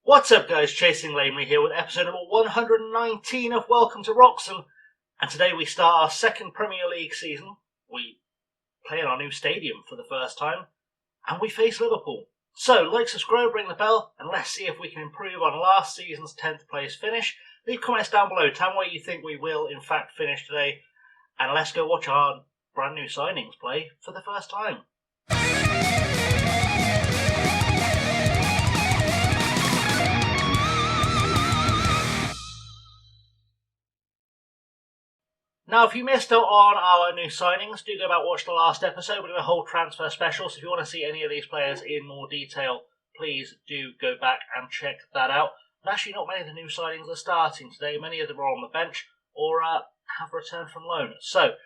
What's up guys, Chasing Lamely here with episode number 119 of Welcome to Wroxham, and today we start our second Premier League season. We play in our new stadium for the first time, and we face Liverpool. So, like, subscribe, ring the bell, and let's see if we can improve on last season's 10th place finish. Leave comments down below, tell me where you think we will in fact finish today, and let's go watch our brand new signings play for the first time. Now, if you missed out on our new signings, do go back and watch the last episode. We did a whole transfer special, so if you want to see any of these players in more detail, please do go back and check that out. And actually, not many of the new signings are starting today. Many of them are on the bench or have returned from loan. So,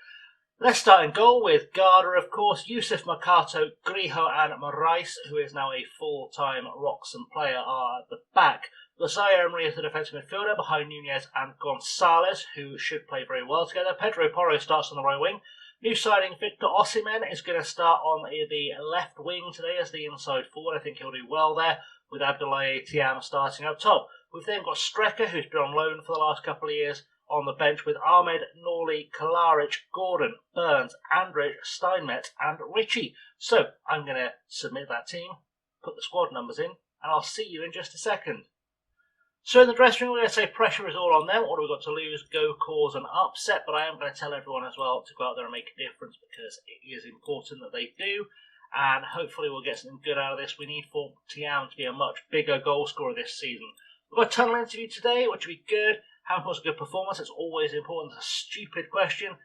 let's start in goal with Garda, of course, Yusuf, Mercato, Griho and Morais, who is now a full-time Wroxham player, are at the back. Josiah Emery is the defensive midfielder behind Nunez and Gonzalez, who should play very well together. Pedro Porro starts on the right wing. New signing Victor Osimhen is going to start on the left wing today as the inside forward. I think he'll do well there, with Abdoulaye Thiam starting up top. We've then got Strecker, who's been on loan for the last couple of years, on the bench with Ahmed, Norley, Kalaric, Gordon, Burns, Andrich, Steinmetz and Ritchie. So I'm going to submit that team, put the squad numbers in, and I'll see you in just a second. So in the dressing room, we're going to say pressure is all on them. What have we got to lose? Go cause an upset. But I am going to tell everyone as well to go out there and make a difference, because it is important that they do. And hopefully we'll get something good out of this. We need for Thiam to be a much bigger goal scorer this season. We've got a tunnel interview today, which will be good. How was a good performance? It's always important. It's a stupid question.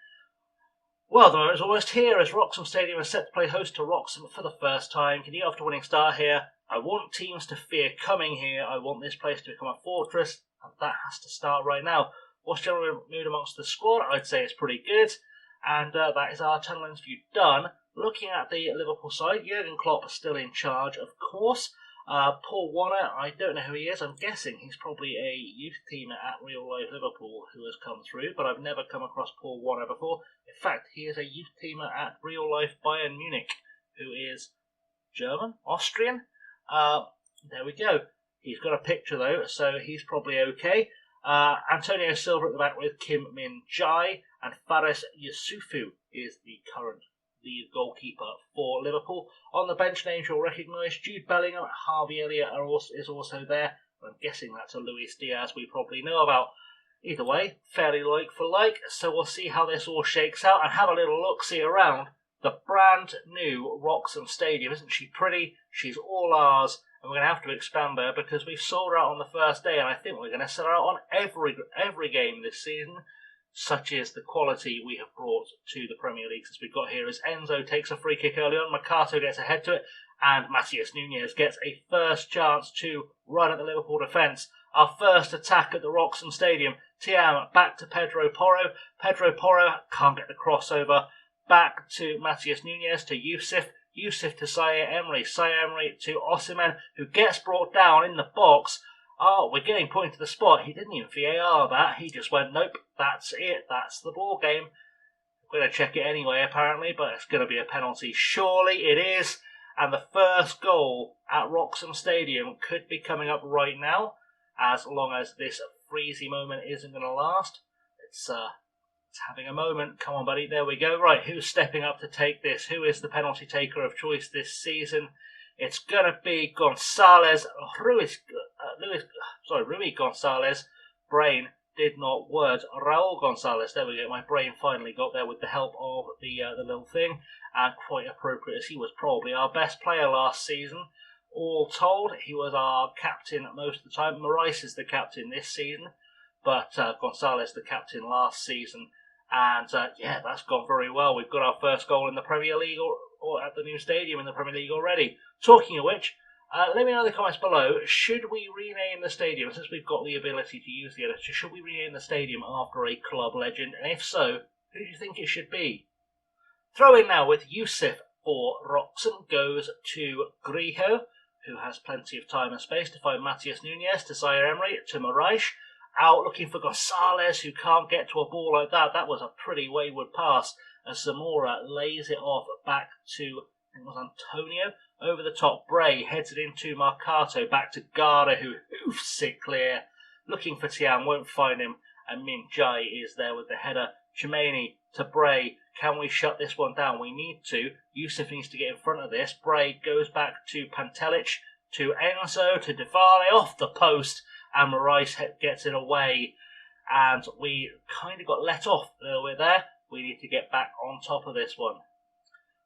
Well, the moment's almost here as Wroxham Stadium is set to play host to Wroxham for the first time. Can you get off to a winning start here? I want teams to fear coming here. I want this place to become a fortress, and that has to start right now. What's general mood amongst the squad? I'd say it's pretty good, and that is our tunnel interview done. Looking at the Liverpool side, Jurgen Klopp is still in charge, of course. Paul Warner, I don't know who he is. I'm guessing he's probably a youth teamer at Real Life Liverpool who has come through, but I've never come across Paul Warner before. In fact, he is a youth teamer at Real Life Bayern Munich, who is German, Austrian. There we go. He's got a picture though, so he's probably okay. Antonio Silva at the back with Kim Min Jae, and Fares Yusufu is the current lead goalkeeper for Liverpool. On the bench, names you'll recognise: Jude Bellingham, Harvey Elliott is also there. I'm guessing that's a Luis Diaz we probably know about. Either way, fairly like for like, so we'll see how this all shakes out and have a little look-see around the brand new Wroxham Stadium. Isn't she pretty? She's all ours, and we're going to have to expand her because we've sold her out on the first day, and I think we're going to sell her out on every game this season. Such is the quality we have brought to the Premier League since we got here, as Enzo takes a free kick early on, Mercato gets ahead to it, and Matías Núñez gets a first chance to run at the Liverpool defence. Our first attack at the Wroxham Stadium. Thiam back to Pedro Porro. Pedro Porro can't get the crossover. Back to Matías Núñez, to Yusuf. Yusuf to Zaire Emery. Zaire Emery to Osimhen, who gets brought down in the box. Oh, we're getting pointed to the spot. He didn't even VAR that. He just went, nope, that's it. That's the ball game. We're going to check it anyway, apparently, but it's going to be a penalty. Surely it is. And the first goal at Wroxham Stadium could be coming up right now, as long as this freezy moment isn't going to last. It's having a moment. Come on, buddy. There we go. Right, who's stepping up to take this? Who is the penalty taker of choice this season? It's going to be Gonzalez. Rui Gonzalez. Brain did not word. Raul Gonzalez. There we go. My brain finally got there with the help of the little thing. And quite appropriate, as he was probably our best player last season. All told, he was our captain most of the time. Morais is the captain this season, but Gonzalez the captain last season. And yeah, that's gone very well. We've got our first goal in the Premier League or at the new stadium in the Premier League already. Talking of which, let me know in the comments below, should we rename the stadium, since we've got the ability to use the editor, should we rename the stadium after a club legend? And if so, who do you think it should be? Throw in now with Yusuf for Wroxham goes to Griho, who has plenty of time and space to find Matías Núñez, to Zaire Emery, to Morais. Out looking for Gonzalez, who can't get to a ball like that. That was a pretty wayward pass as Zamora lays it off back to, I think it was Antonio. Over the top, Bray heads it into Marcato, back to Garda, who hoofs it clear. Looking for Tiam, won't find him, and Min Jai is there with the header. Chimeni to Bray. Can we shut this one down? We need to. Yusuf needs to get in front of this. Bray goes back to Pantelic, to Enzo, to Divale, off the post, and Morais gets it away. And we kind of got let off a little bit there. We need to get back on top of this one.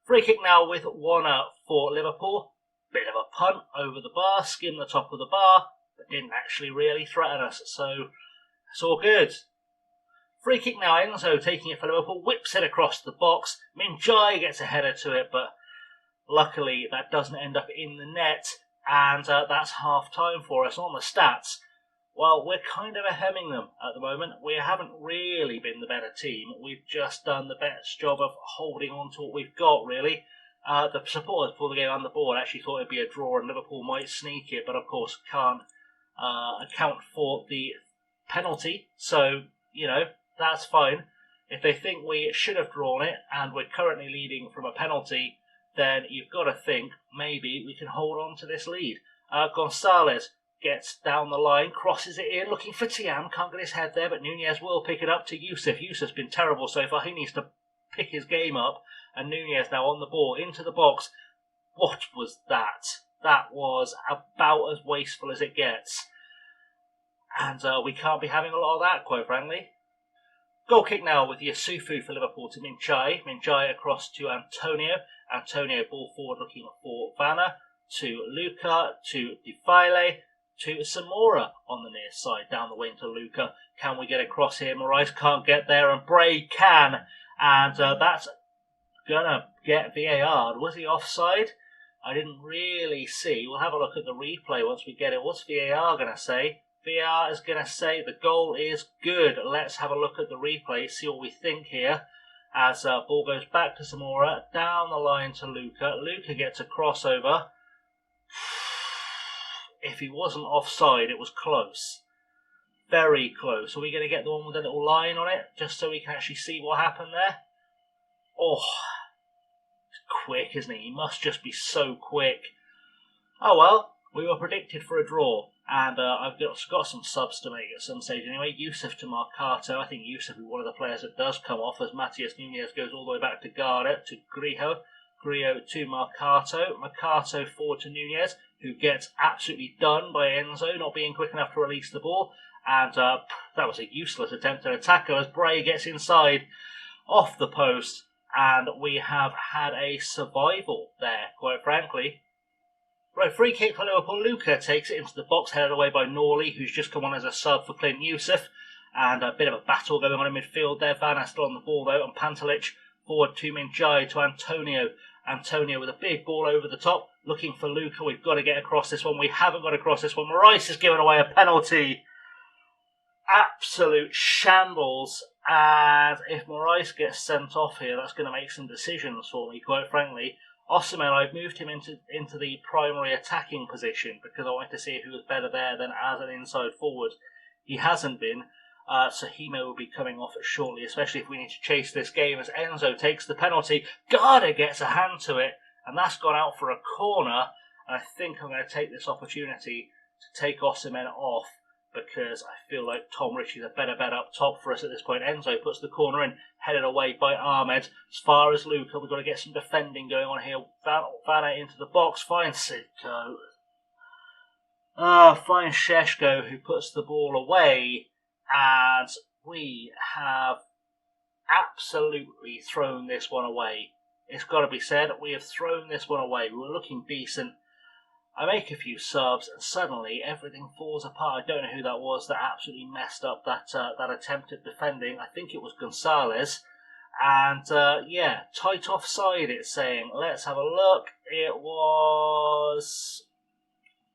Free kick now with Warner for Liverpool. Bit of a punt over the bar, skimmed the top of the bar, but didn't actually really threaten us, so it's all good. Free kick now, Enzo taking it for Liverpool, whips it across the box. Min Jai gets a header to it, but luckily that doesn't end up in the net, and that's half time for us. On the stats, well, we're kind of hemming them at the moment. We haven't really been the better team. We've just done the best job of holding on to what we've got, really. The supporters before the game on the board actually thought it'd be a draw and Liverpool might sneak it, but of course can't account for the penalty. So, you know, that's fine. If they think we should have drawn it and we're currently leading from a penalty, then you've got to think maybe we can hold on to this lead. Gonzalez gets down the line, crosses it in, looking for Tiam, can't get his head there, but Nunez will pick it up to Yusuf. Yusuf's been terrible so far, he needs to pick his game up, and Nunez now on the ball, into the box. What was that? That was about as wasteful as it gets. And we can't be having a lot of that, quite frankly. Goal kick now with Yusufu for Liverpool to Min Jai. Min Jai across to Antonio. Antonio ball forward looking for Vanna. To Luca, to Defile, to Zamora on the near side, down the wing to Luca. Can we get across here? Morais can't get there, and Bray can. And that's going to get VAR. Was he offside? I didn't really see. We'll have a look at the replay once we get it. What's VAR going to say? VAR is going to say the goal is good. Let's have a look at the replay, see what we think here. As ball goes back to Zamora, down the line to Luca. Luca gets a crossover. If he wasn't offside, it was close. Very close. Are we going to get the one with a little line on it, just so we can actually see what happened there? Oh, he's quick, isn't he? He must just be so quick. Oh well, we were predicted for a draw. And I've got some subs to make at some stage anyway. Yusuf to Marcato. I think Yusuf is one of the players that does come off as Matias Nunez goes all the way back to Garda, to Grijo. Grijo to Marcato. Marcato forward to Nunez, who gets absolutely done by Enzo, not being quick enough to release the ball. And that was a useless attempt at attacker as Bray gets inside off the post. And we have had a survival there, quite frankly. Right, free kick for Liverpool. Luca takes it into the box, headed away by Norley, who's just come on as a sub for Clint Yusuf. And a bit of a battle going on in midfield there. Vanna still on the ball though, and Pantelic forward to Min Jai to Antonio. Antonio with a big ball over the top, looking for Luca. We've got to get across this one. We haven't got across this one. Morais has given away a penalty. Absolute shambles. And if Morais gets sent off here, that's going to make some decisions for me, quite frankly. Osimhen, I've moved him into the primary attacking position because I wanted to see who was better there than as an inside forward. He hasn't been, so Himo will be coming off it shortly, especially if we need to chase this game as Enzo takes the penalty. Garda gets a hand to it, and that's gone out for a corner. And I think I'm going to take this opportunity to take Osimhen off because I feel like Tom Ritchie's a better bet up top for us at this point. Enzo puts the corner in, headed away by Ahmed. As far as Luca, we've got to get some defending going on here. Vanna into the box, finds Sitko. Finds Sheshko, who puts the ball away. And we have absolutely thrown this one away. It's got to be said, we have thrown this one away. We were looking decent. I make a few subs and suddenly everything falls apart. I don't know who that was that absolutely messed up that attempt at defending. I think it was Gonzalez. And yeah, tight offside it's saying. Let's have a look. It was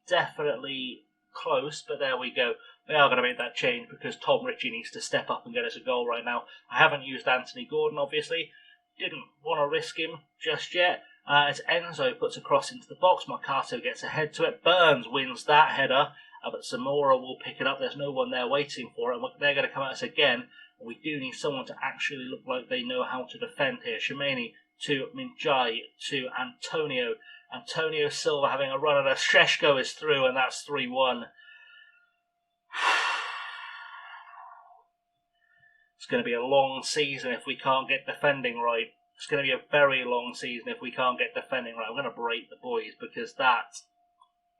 definitely close, but there we go. They are going to make that change because Tom Ritchie needs to step up and get us a goal right now. I haven't used Anthony Gordon, obviously. Didn't want to risk him just yet. As Enzo puts a cross into the box, Marcato gets a head to it. Burns wins that header, but Zamora will pick it up. There's no one there waiting for it. They're going to come at us again. And we do need someone to actually look like they know how to defend here. Chimeni to Min Jai to Antonio. Antonio Silva having a run at us. Šeško is through, and that's 3-1. It's going to be a long season if we can't get defending right. It's going to be a very long season if we can't get defending right. I'm going to break the boys because that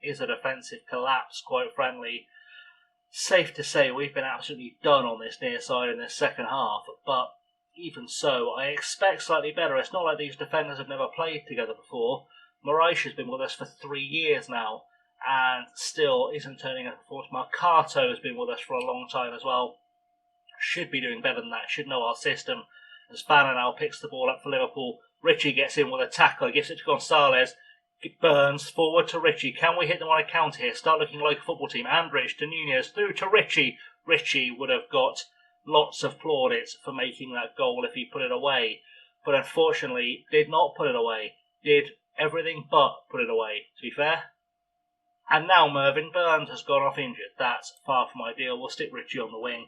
is a defensive collapse, quite frankly. Safe to say we've been absolutely done on this near side in this second half, but even so, I expect slightly better. It's not like these defenders have never played together before. Moraes has been with us for 3 years now and still isn't turning up performance. Marcato has been with us for a long time as well. Should be doing better than that, should know our system. As Banner now picks the ball up for Liverpool, Richie gets in with a tackle, gives it to Gonzalez. Burns forward to Richie. Can we hit them on a counter here? Start looking like a football team. Andrich to Nunez, through to Richie. Richie would have got lots of plaudits for making that goal if he put it away, but unfortunately did not put it away. Did everything but put it away, to be fair. And now Mervyn Burns has gone off injured. That's far from ideal. We'll stick Richie on the wing.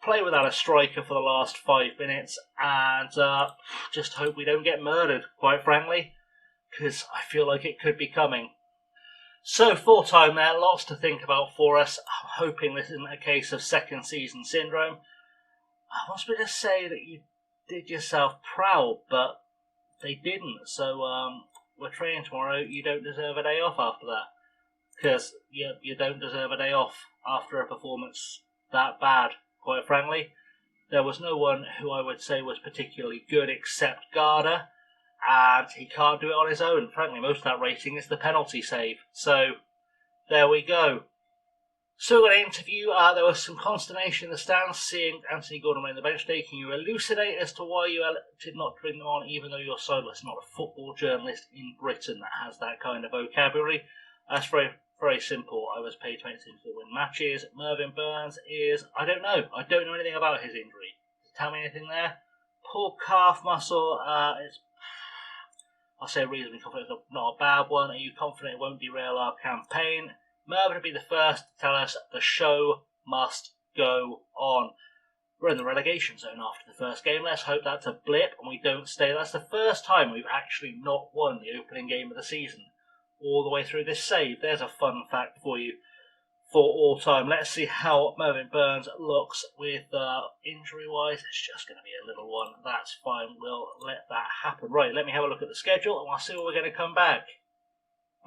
Play without a striker for the last 5 minutes and just hope we don't get murdered, quite frankly, because I feel like it could be coming. So, full time there, lots to think about for us. I'm hoping this isn't a case of second season syndrome. I must be to say that you did yourself proud, but they didn't. So, we're training tomorrow. You don't deserve a day off after that. Because you don't deserve a day off after a performance that bad, quite frankly. There was no one who I would say was particularly good except Garda. And he can't do it on his own. Frankly, most of that rating is the penalty save. So, there we go. So, we've got an interview. There was some consternation in the stands seeing Anthony Gordon on the bench today. Can you elucidate as to why you did not bring them on, even though your side was not a football journalist in Britain that has that kind of vocabulary? That's very, very simple. I was paid 20 to win matches. Mervyn Burns is, I don't know. I don't know anything about his injury. Tell me anything there? Pulled calf muscle. It's, I'll say reasonably confident it's not a bad one. Are you confident it won't derail our campaign? Mervyn will be the first to tell us the show must go on. We're in the relegation zone after the first game. Let's hope that's a blip and we don't stay. That's the first time we've actually not won the opening game of the season all the way through this save. There's a fun fact for you for all time. Let's see how Mervyn Burns looks with injury-wise. It's just going to be a little one. That's fine. We'll let that happen. Right, let me have a look at the schedule and we'll see what we're going to come back.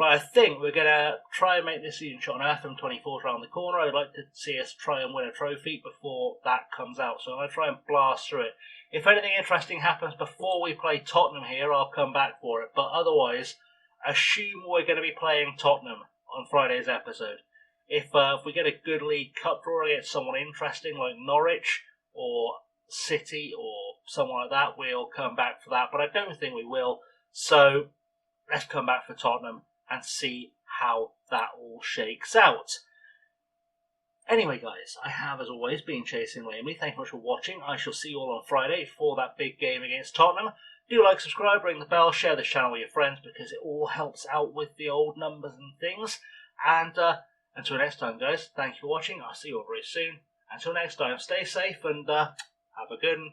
Right, I think we're going to try and make this season shot on Earth from 24 around the corner. I'd like to see us try and win a trophy before that comes out. So I'm going to try and blast through it. If anything interesting happens before we play Tottenham here, I'll come back for it. But otherwise, assume we're going to be playing Tottenham on Friday's episode. If we get a good League Cup draw against someone interesting like Norwich or City or someone like that, we'll come back for that. But I don't think we will. So let's come back for Tottenham and see how that all shakes out. Anyway, guys, I have, as always, been Chasing Lamely. Thank you much for watching. I shall see you all on Friday for that big game against Tottenham. Do like, subscribe, ring the bell, share this channel with your friends because it all helps out with the old numbers and things. And until next time, guys, thank you for watching. I'll see you all very soon. Until next time, stay safe and have a good one.